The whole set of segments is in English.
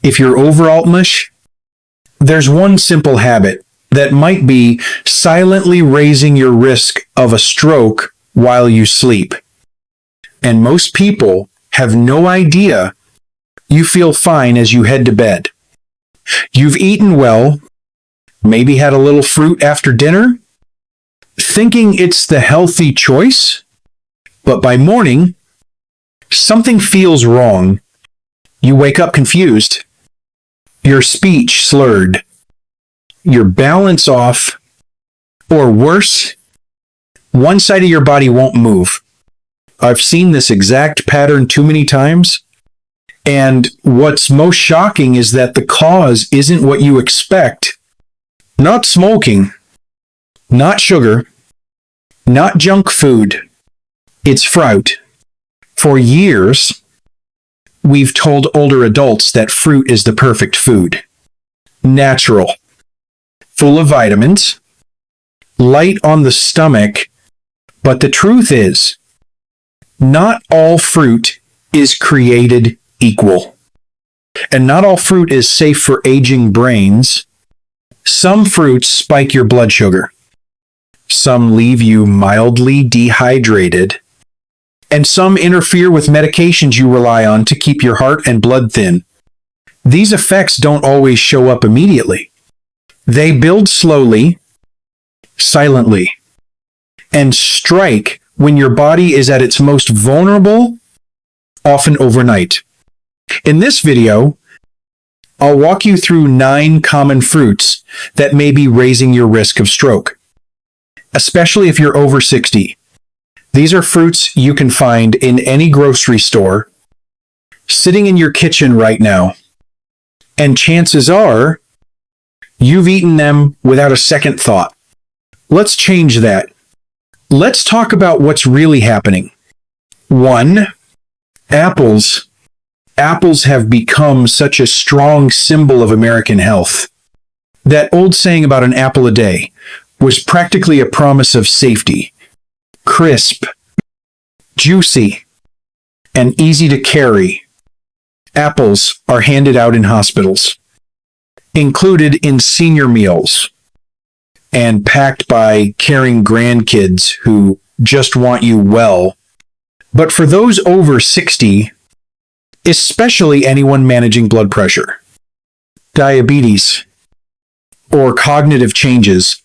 If you're over Altmish, there's one simple habit that might be silently raising your risk of a stroke while you sleep. And most people have no idea you feel fine as you head to bed. You've eaten well, maybe had a little fruit after dinner, thinking it's the healthy choice, but by morning, something feels wrong. You wake up confused, your speech slurred, your balance off, or worse, one side of your body won't move. I've seen this exact pattern too many times, and what's most shocking is that the cause isn't what you expect. Not smoking, not sugar, not junk food. It's fruit. For years, we've told older adults that fruit is the perfect food. Natural, full of vitamins, light on the stomach, but the truth is, not all fruit is created equal. And not all fruit is safe for aging brains. Some fruits spike your blood sugar. Some leave you mildly dehydrated. And some interfere with medications you rely on to keep your heart and blood thin. These effects don't always show up immediately. They build slowly, silently, and strike when your body is at its most vulnerable, often overnight. In this video, I'll walk you through 9 common fruits that may be raising your risk of stroke, especially if you're over 60. These are fruits you can find in any grocery store, sitting in your kitchen right now, and chances are you've eaten them without a second thought. Let's change that. Let's talk about what's really happening. 1. Apples. Apples have become such a strong symbol of American health. That old saying about an apple a day was practically a promise of safety. Crisp, juicy, and easy to carry. Apples are handed out in hospitals, included in senior meals, and packed by caring grandkids who just want you well. But for those over 60, especially anyone managing blood pressure, diabetes, or cognitive changes,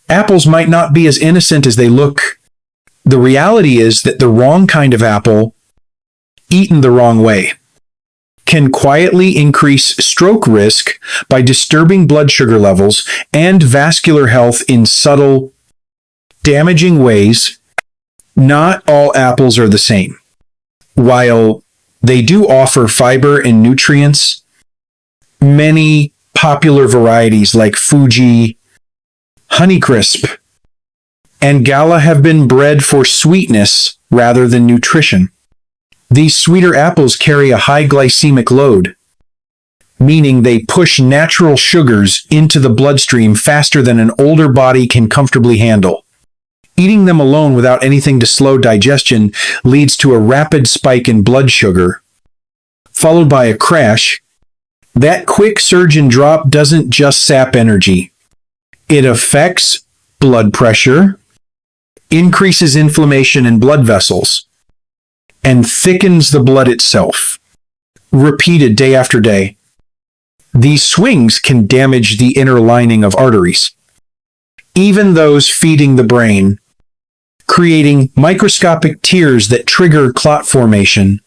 apples might not be as innocent as they look. The reality is that the wrong kind of apple, eaten the wrong way, can quietly increase stroke risk by disturbing blood sugar levels and vascular health in subtle, damaging ways. Not all apples are the same. While they do offer fiber and nutrients, many popular varieties like Fuji, Honeycrisp, and Gala have been bred for sweetness rather than nutrition. These sweeter apples carry a high glycemic load, meaning they push natural sugars into the bloodstream faster than an older body can comfortably handle. Eating them alone without anything to slow digestion leads to a rapid spike in blood sugar, followed by a crash. That quick surge and drop doesn't just sap energy. It affects blood pressure, increases inflammation in blood vessels, and thickens the blood itself. Repeated day after day, these swings can damage the inner lining of arteries, even those feeding the brain, creating microscopic tears that trigger clot formation.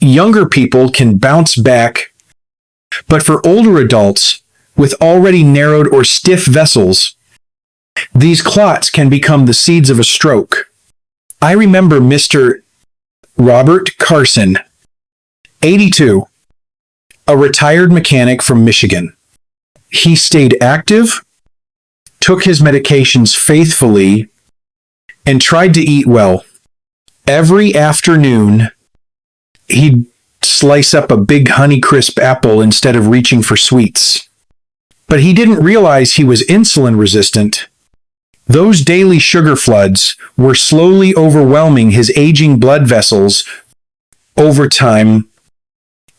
Younger people can bounce back, but for older adults with already narrowed or stiff vessels, these clots can become the seeds of a stroke. I remember Mr. Robert Carson, 82, a retired mechanic from Michigan. He stayed active, took his medications faithfully, and tried to eat well. Every afternoon, he'd slice up a big Honeycrisp apple instead of reaching for sweets. But he didn't realize he was insulin resistant. Those daily sugar floods were slowly overwhelming his aging blood vessels. Over time,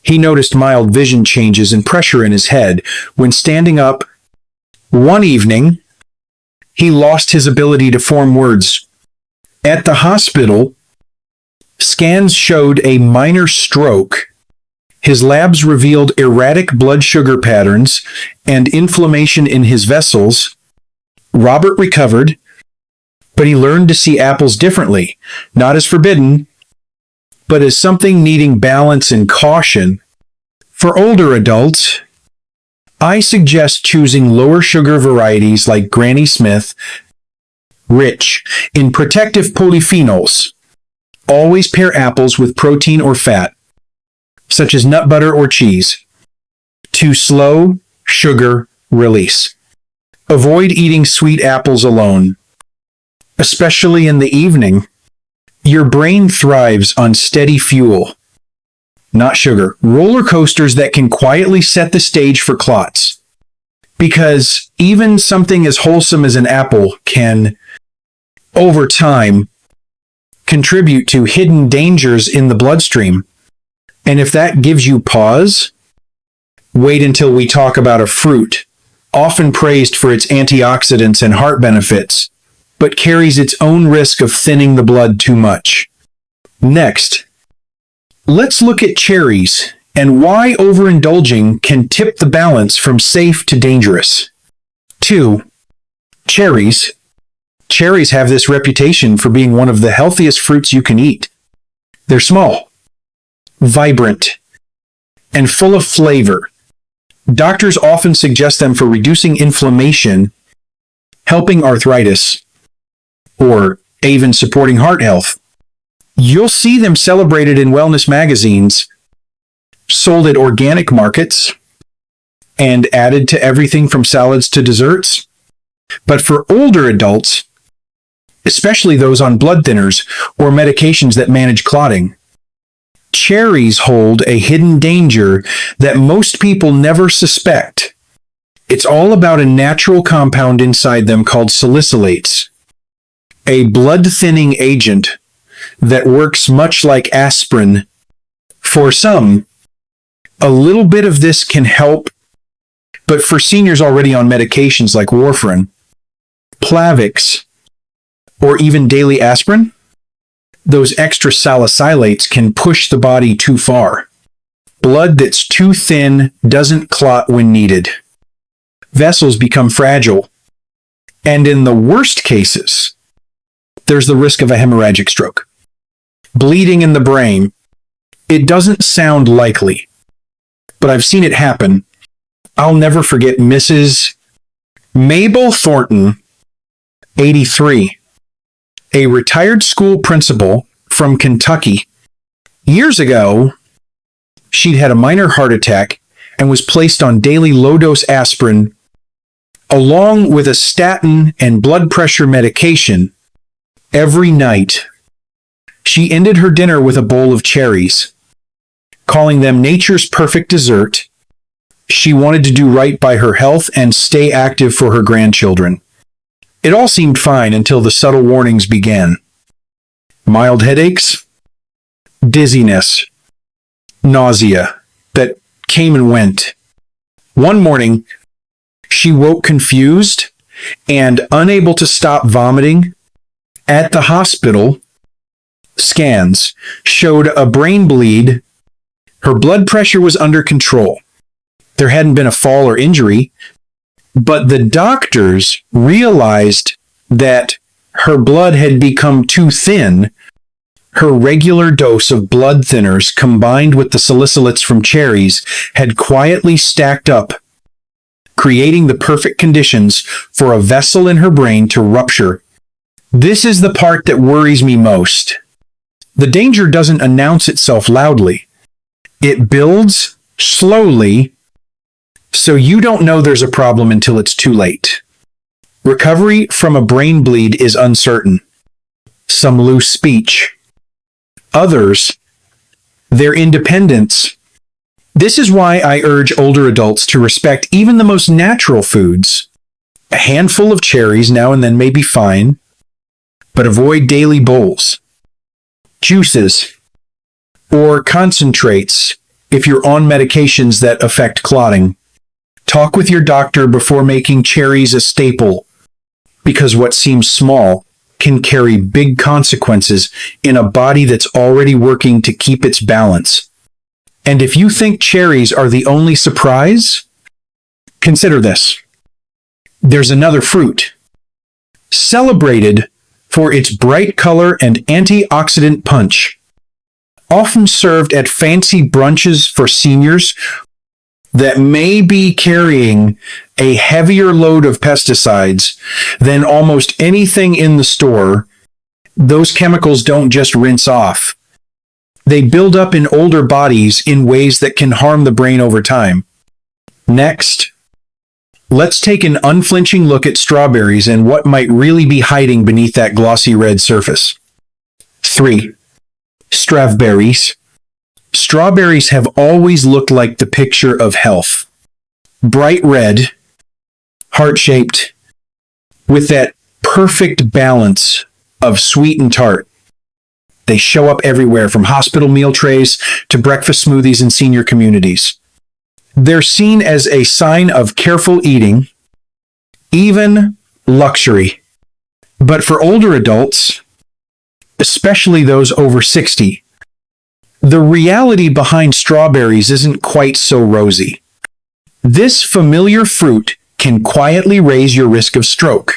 He noticed mild vision changes and pressure in his head. When standing up one evening, he lost his ability to form words. At the hospital, scans showed a minor stroke. His labs revealed erratic blood sugar patterns and inflammation in his vessels. Robert recovered, but he learned to see apples differently, not as forbidden, but as something needing balance and caution. For older adults, I suggest choosing lower sugar varieties like Granny Smith, rich in protective polyphenols. Always pair apples with protein or fat, such as nut butter or cheese, to slow sugar release. Avoid eating sweet apples alone, especially in the evening. Your brain thrives on steady fuel, not sugar. Roller coasters that can quietly set the stage for clots. Because even something as wholesome as an apple can, over time, contribute to hidden dangers in the bloodstream. And if that gives you pause, wait until we talk about a fruit, often praised for its antioxidants and heart benefits, but carries its own risk of thinning the blood too much. Next, let's look at cherries and why overindulging can tip the balance from safe to dangerous. 2. Cherries. Cherries have this reputation for being one of the healthiest fruits you can eat. They're small, vibrant, and full of flavor. Doctors often suggest them for reducing inflammation, helping arthritis, or even supporting heart health. You'll see them celebrated in wellness magazines, sold at organic markets, and added to everything from salads to desserts. But for older adults, especially those on blood thinners or medications that manage clotting, cherries hold a hidden danger that most people never suspect. It's all about a natural compound inside them called salicylates, a blood-thinning agent that works much like aspirin. For some, a little bit of this can help, but for seniors already on medications like warfarin, Plavix, or even daily aspirin, those extra salicylates can push the body too far. Blood that's too thin doesn't clot when needed. Vessels become fragile, and in the worst cases, there's the risk of a hemorrhagic stroke. Bleeding in the brain. It doesn't sound likely, but I've seen it happen. I'll never forget Mrs. Mabel Thornton, 83, a retired school principal from Kentucky. Years ago, she'd had a minor heart attack and was placed on daily low-dose aspirin along with a statin and blood pressure medication every night. She ended her dinner with a bowl of cherries, calling them nature's perfect dessert. She wanted to do right by her health and stay active for her grandchildren. It all seemed fine until the subtle warnings began. Mild headaches, dizziness, nausea that came and went. One morning, she woke confused and unable to stop vomiting. At the hospital, scans showed a brain bleed. Her blood pressure was under control. There hadn't been a fall or injury, but the doctors realized that her blood had become too thin. Her regular dose of blood thinners combined with the salicylates from cherries had quietly stacked up, creating the perfect conditions for a vessel in her brain to rupture. This is the part that worries me most. The danger doesn't announce itself loudly. It builds slowly, so you don't know there's a problem until it's too late. Recovery from a brain bleed is uncertain. Some lose speech. Others, their independence. This is why I urge older adults to respect even the most natural foods. A handful of cherries now and then may be fine, but avoid daily bowls, juices, or concentrates if you're on medications that affect clotting. Talk with your doctor before making cherries a staple, because what seems small can carry big consequences in a body that's already working to keep its balance. And if you think cherries are the only surprise, consider this. There's another fruit, celebrated for its bright color and antioxidant punch, often served at fancy brunches for seniors, that may be carrying a heavier load of pesticides than almost anything in the store. Those chemicals don't just rinse off. They build up in older bodies in ways that can harm the brain over time. Next, let's take an unflinching look at strawberries and what might really be hiding beneath that glossy red surface. 3. Strawberries. Strawberries have always looked like the picture of health. Bright red, heart-shaped, with that perfect balance of sweet and tart. They show up everywhere, from hospital meal trays to breakfast smoothies in senior communities. They're seen as a sign of careful eating, even luxury. But for older adults, especially those over 60, the reality behind strawberries isn't quite so rosy. This familiar fruit can quietly raise your risk of stroke,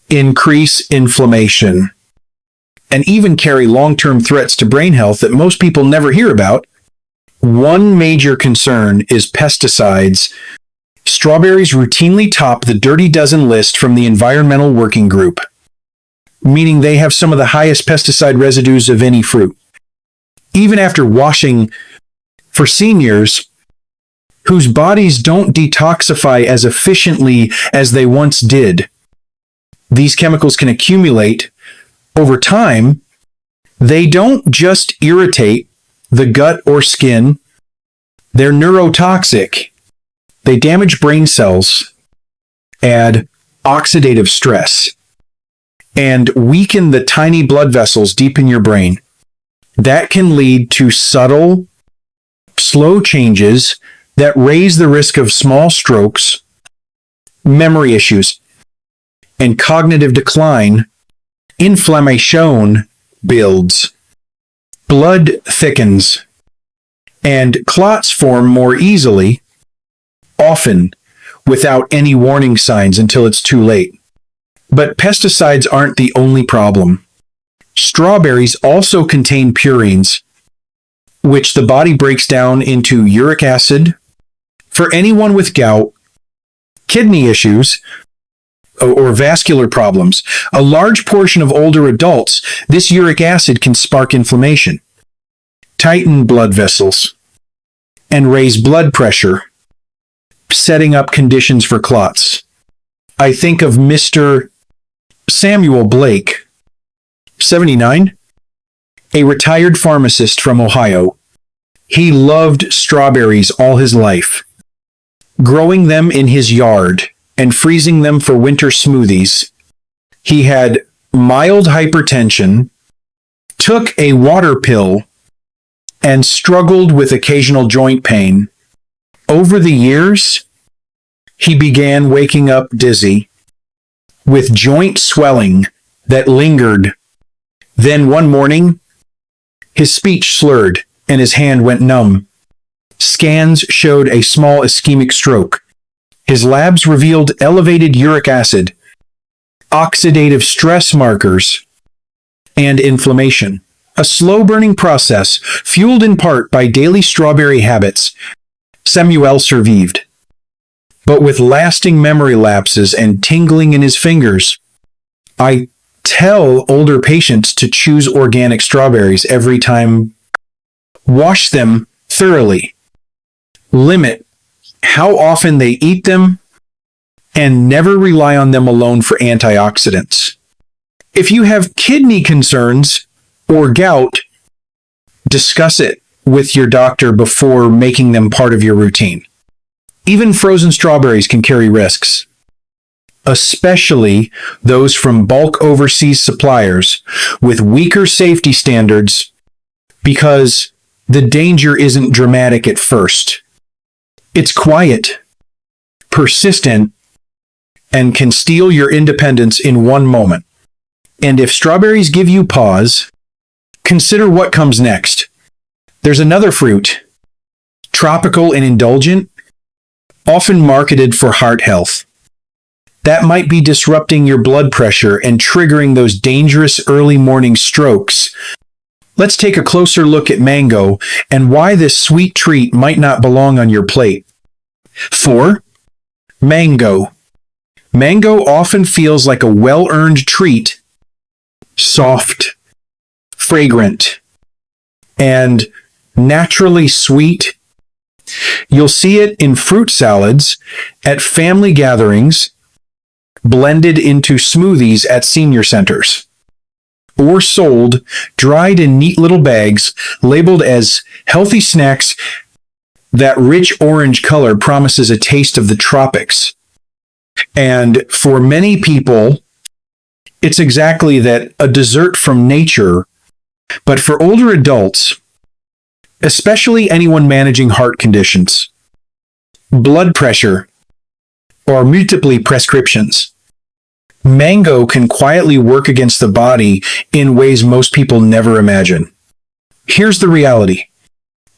increase inflammation, and even carry long-term threats to brain health that most people never hear about. One major concern is pesticides. Strawberries routinely top the Dirty Dozen list from the Environmental Working Group, meaning they have some of the highest pesticide residues of any fruit. Even after washing, for seniors whose bodies don't detoxify as efficiently as they once did, these chemicals can accumulate over time. They don't just irritate the gut or skin, they're neurotoxic. They damage brain cells, add oxidative stress, and weaken the tiny blood vessels deep in your brain. That can lead to subtle, slow changes that raise the risk of small strokes, memory issues, and cognitive decline. Inflammation builds, blood thickens, and clots form more easily, often without any warning signs until it's too late. But pesticides aren't the only problem. Strawberries also contain purines, which the body breaks down into uric acid. For anyone with gout, kidney issues, or vascular problems, a large portion of older adults, this uric acid can spark inflammation, tighten blood vessels, and raise blood pressure, setting up conditions for clots. I think of Mr. Samuel Blake, 79, a retired pharmacist from Ohio. He loved strawberries all his life, growing them in his yard and freezing them for winter smoothies. He had mild hypertension, took a water pill, and struggled with occasional joint pain. Over the years, he began waking up dizzy, with joint swelling that lingered. Then one morning, his speech slurred and his hand went numb. Scans showed a small ischemic stroke. His labs revealed elevated uric acid, oxidative stress markers, and inflammation. A slow-burning process fueled in part by daily strawberry habits. Samuel survived, but with lasting memory lapses and tingling in his fingers. I tell older patients to choose organic strawberries every time. Wash them thoroughly. Limit how often they eat them, and never rely on them alone for antioxidants. If you have kidney concerns or gout, discuss it with your doctor before making them part of your routine. Even frozen strawberries can carry risks, especially those from bulk overseas suppliers with weaker safety standards, because the danger isn't dramatic at first. It's quiet, persistent, and can steal your independence in one moment. And if strawberries give you pause, consider what comes next. There's another fruit, tropical and indulgent, often marketed for heart health. That might be disrupting your blood pressure and triggering those dangerous early morning strokes. Let's take a closer look at mango and why this sweet treat might not belong on your plate. 4. Mango. Mango often feels like a well-earned treat. Soft, fragrant, and naturally sweet. You'll see it in fruit salads, at family gatherings, blended into smoothies at senior centers, or sold dried in neat little bags labeled as healthy snacks. That rich orange color promises a taste of the tropics. And for many people, it's exactly that, a dessert from nature. But for older adults, especially anyone managing heart conditions, blood pressure, or multiple prescriptions, mango can quietly work against the body in ways most people never imagine. Here's the reality.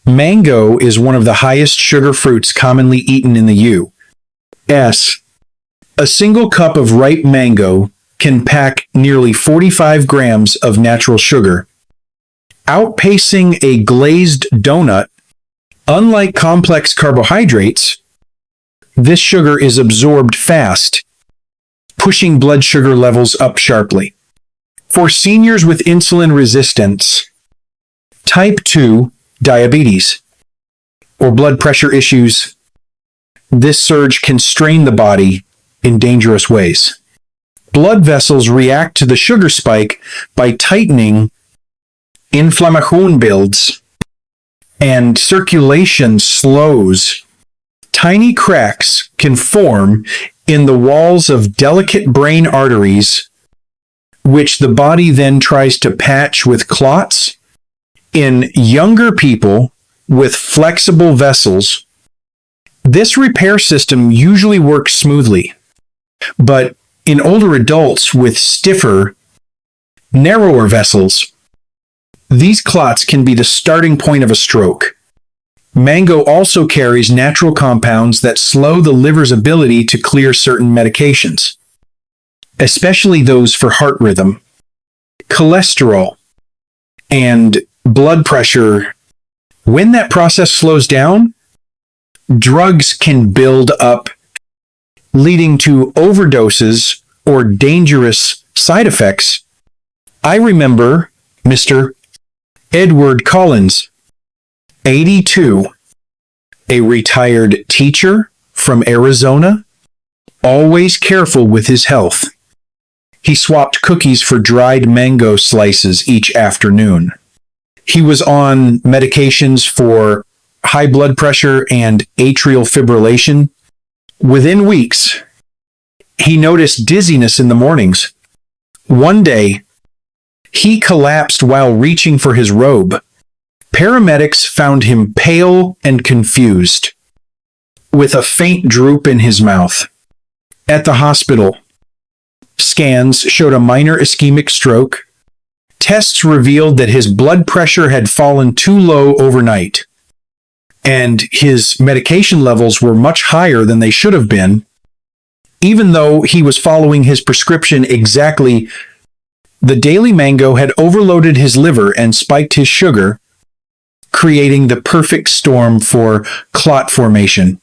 Mango is one of the highest sugar fruits commonly eaten in the U.S. A single cup of ripe mango can pack nearly 45 grams of natural sugar, outpacing a glazed donut. Unlike complex carbohydrates, this sugar is absorbed fast, pushing blood sugar levels up sharply. For seniors with insulin resistance, type 2 diabetes, or blood pressure issues, this surge can strain the body in dangerous ways. Blood vessels react to the sugar spike by tightening, inflammation builds, and circulation slows. Tiny cracks can form in the walls of delicate brain arteries, which the body then tries to patch with clots. In younger people with flexible vessels, this repair system usually works smoothly. But in older adults with stiffer, narrower vessels, these clots can be the starting point of a stroke. Mango also carries natural compounds that slow the liver's ability to clear certain medications, especially those for heart rhythm, cholesterol, and blood pressure. When that process slows down, drugs can build up, leading to overdoses or dangerous side effects. I remember Mr. Edward Collins, 82, a retired teacher from Arizona, always careful with his health. He swapped cookies for dried mango slices each afternoon. He was on medications for high blood pressure and atrial fibrillation. Within weeks, he noticed dizziness in the mornings. One day, he collapsed while reaching for his robe. Paramedics found him pale and confused, with a faint droop in his mouth. At the hospital, scans showed a minor ischemic stroke. Tests revealed that his blood pressure had fallen too low overnight, and his medication levels were much higher than they should have been. Even though he was following his prescription exactly, the daily mango had overloaded his liver and spiked his sugar, creating the perfect storm for clot formation.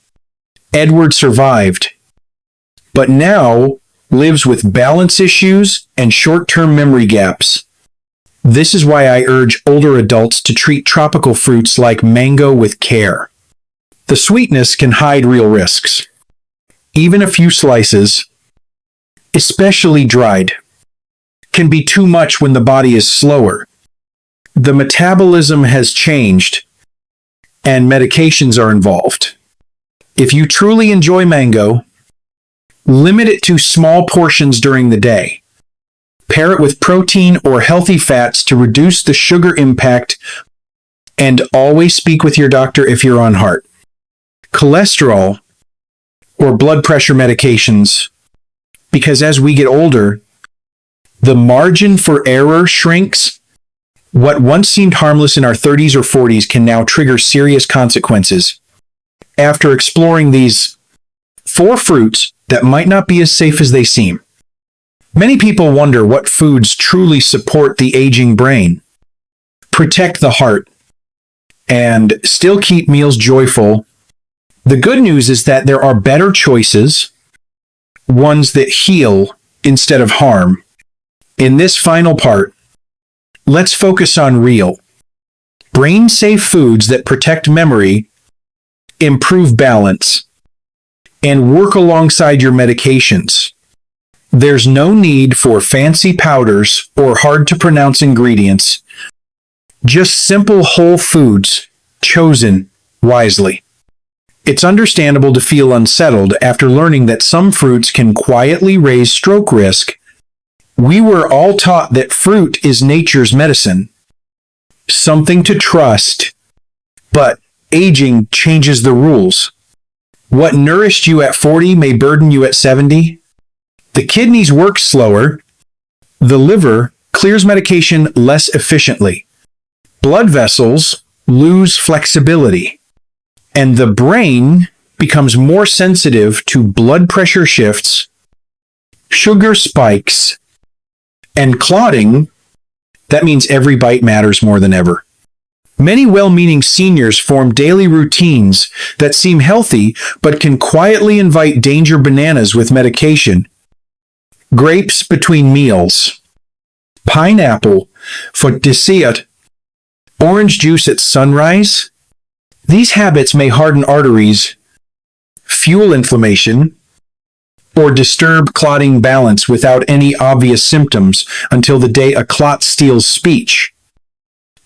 Edward survived, but now lives with balance issues and short-term memory gaps. This is why I urge older adults to treat tropical fruits like mango with care. The sweetness can hide real risks. Even a few slices, especially dried, can be too much when the body is slower. The metabolism has changed, and medications are involved. If you truly enjoy mango, limit it to small portions during the day. Pair it with protein or healthy fats to reduce the sugar impact And always speak with your doctor if you're on heart. Cholesterol or blood pressure medications, because as we get older, the margin for error shrinks. What once seemed harmless in our 30s or 40s can now trigger serious consequences. After exploring these 4 fruits that might not be as safe as they seem, many people wonder what foods truly support the aging brain, protect the heart, and still keep meals joyful. The good news is that there are better choices, ones that heal instead of harm. In this final part, let's focus on real, brain-safe foods that protect memory, improve balance, and work alongside your medications. There's no need for fancy powders or hard-to-pronounce ingredients, just simple whole foods chosen wisely. It's understandable to feel unsettled after learning that some fruits can quietly raise stroke risk. We were all taught that fruit is nature's medicine, something to trust, but aging changes the rules. What nourished you at 40 may burden you at 70. The kidneys work slower. The liver clears medication less efficiently. Blood vessels lose flexibility. And the brain becomes more sensitive to blood pressure shifts, sugar spikes, and clotting. That means every bite matters more than ever. Many well-meaning seniors form daily routines that seem healthy but can quietly invite danger. Bananas with medication, grapes between meals, pineapple for dessert, orange juice at sunrise. These habits may harden arteries, fuel inflammation, or disturb clotting balance without any obvious symptoms until the day a clot steals speech,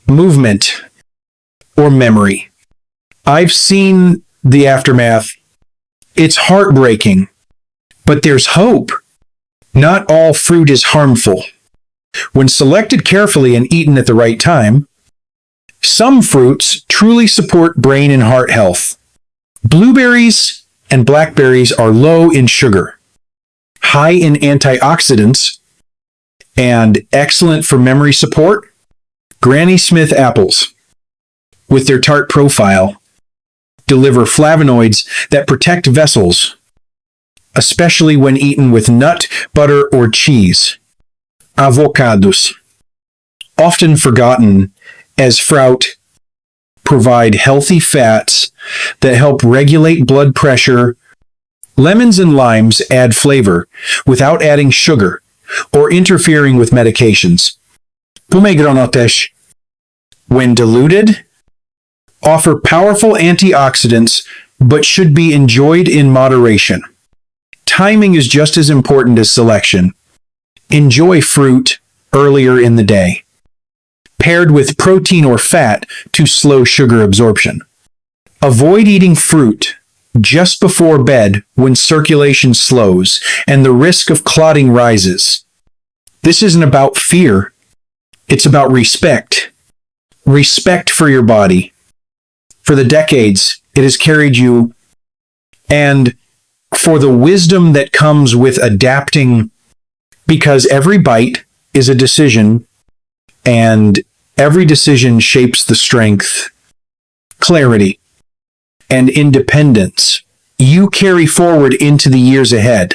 movement, or memory. I've seen the aftermath. It's heartbreaking, but there's hope. Not all fruit is harmful. When selected carefully and eaten at the right time, some fruits truly support brain and heart health. Blueberries and blackberries are low in sugar, high in antioxidants, and excellent for memory support. Granny Smith apples, with their tart profile, deliver flavonoids that protect vessels, especially when eaten with nut, butter, or cheese. Avocados, often forgotten as fruit, provide healthy fats that help regulate blood pressure. Lemons and limes add flavor without adding sugar or interfering with medications. Pomegranates, when diluted, offer powerful antioxidants but should be enjoyed in moderation. Timing is just as important as selection. Enjoy fruit earlier in the day, paired with protein or fat to slow sugar absorption. Avoid eating fruit just before bed when circulation slows and the risk of clotting rises. This isn't about fear. It's about respect. Respect for your body. For the decades it has carried you, and for the wisdom that comes with adapting, because every bite is a decision, and every decision shapes the strength, clarity, and independence you carry forward into the years ahead.